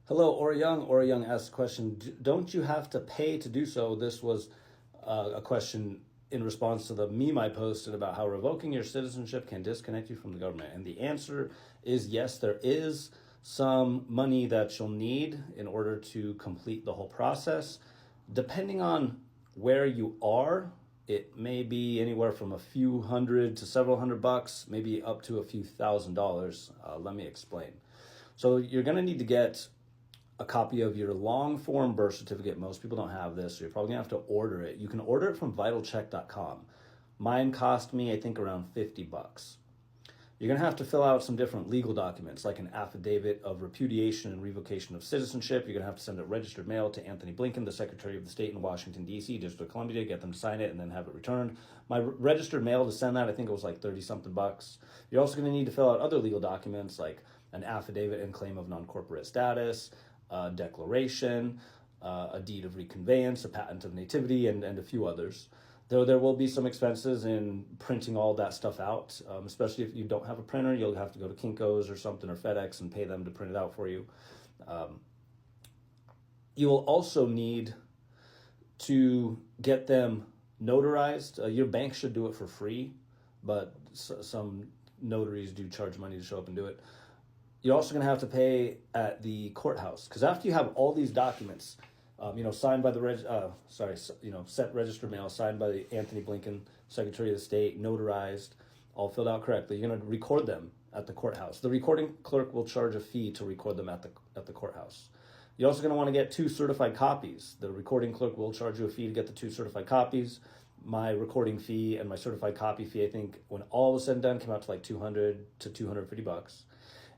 Hello, Oriyoung. Oriyoung asked a question. Don't you have to pay to do so? This was a question in response to the meme I posted about how revoking your citizenship can disconnect you from the government. And the answer is yes, there is some money that you'll need in order to complete the whole process. Depending on where you are, it may be anywhere from a few hundred to several $100, maybe up to a few $1,000s. Let me explain. So you're going to need to get a copy of your long form birth certificate. Most people don't have this, so you're probably gonna have to order it. You can order it from vitalcheck.com. Mine cost me, I think, around $50. You're gonna have to fill out some different legal documents, like an affidavit of repudiation and revocation of citizenship. You're gonna have to send it registered mail to Anthony Blinken, the Secretary of the State in Washington, D.C., District of Columbia, get them to sign it and then have it returned. My registered mail to send that, I think it was like 30 something bucks. You're also gonna need to fill out other legal documents like an affidavit and claim of non-corporate status, a declaration, a deed of reconveyance, a patent of nativity, and a few others. Though there will be some expenses in printing all that stuff out, especially if you don't have a printer. You'll have to go to Kinko's or something or FedEx and pay them to print it out for you. You will also need to get them notarized. Your bank should do it for free, but some notaries do charge money to show up and do it. You're also going to have to pay at the courthouse, because after you have all these documents, signed by the sent registered mail, signed by the Anthony Blinken, Secretary of the State, notarized, all filled out correctly. You're going to record them at the courthouse. The recording clerk will charge a fee to record them at the courthouse. You're also going to want to get 2 certified copies. The recording clerk will charge you a fee to get the 2 certified copies. My recording fee and my certified copy fee, I think, when all was said and done, came out to like $200 to $250.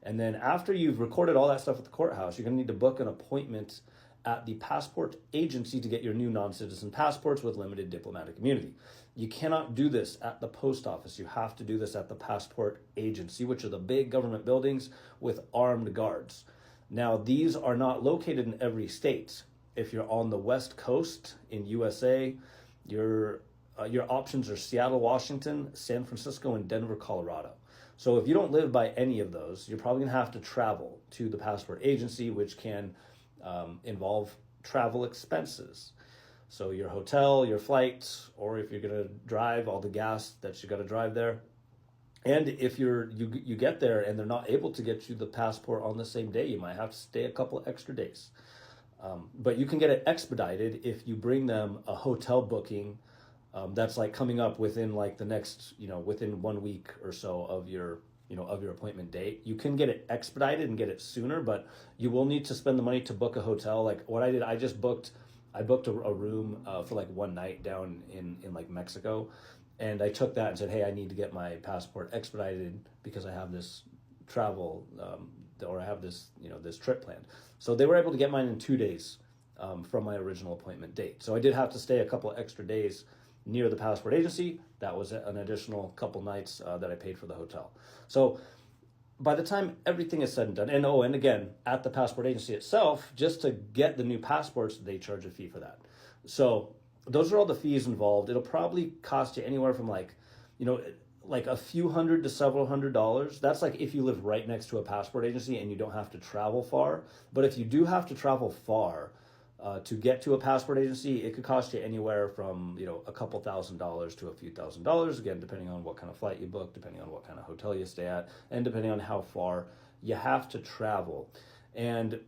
And then after you've recorded all that stuff at the courthouse, you're going to need to book an appointment at the passport agency to get your new non-citizen passports with limited diplomatic immunity. You cannot do this at the post office. You have to do this at the passport agency, which are the big government buildings with armed guards. Now, these are not located in every state. If you're on the West Coast in USA, your options are Seattle, Washington, San Francisco, and Denver, Colorado. So if you don't live by any of those, you're probably going to have to travel to the passport agency, which can involve travel expenses. So your hotel, your flight, or if you're going to drive, all the gas that you got to drive there. And if you get there and they're not able to get you the passport on the same day, you might have to stay a couple extra days. But you can get it expedited if you bring them a hotel booking that's like coming up within like the next, within 1 week or so of your appointment date. You can get it expedited and get it sooner, but you will need to spend the money to book a hotel. Like what I did, I booked a room for like one night down in like Mexico. And I took that and said, hey, I need to get my passport expedited because I have this travel, or I have this, this trip planned. So they were able to get mine in 2 days from my original appointment date. So I did have to stay a couple extra days near the passport agency. That was an additional couple nights that I paid for the hotel. So by the time everything is said and done, and again, at the passport agency itself, just to get the new passports, they charge a fee for that. So those are all the fees involved. It'll probably cost you anywhere from like a few hundred to several $100s. That's like if you live right next to a passport agency and you don't have to travel far. But if you do have to travel far to get to a passport agency, it could cost you anywhere from a couple $1,000s to a few $1,000s. Again, depending on what kind of flight you book, depending on what kind of hotel you stay at, and depending on how far you have to travel. And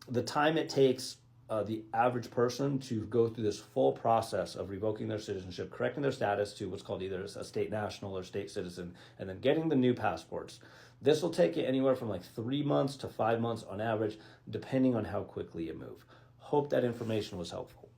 the time it takes the average person to go through this full process of revoking their citizenship, correcting their status to what's called either a state national or state citizen, and then getting the new passports. This will take you anywhere from like 3 months to 5 months on average, depending on how quickly you move. Hope that information was helpful.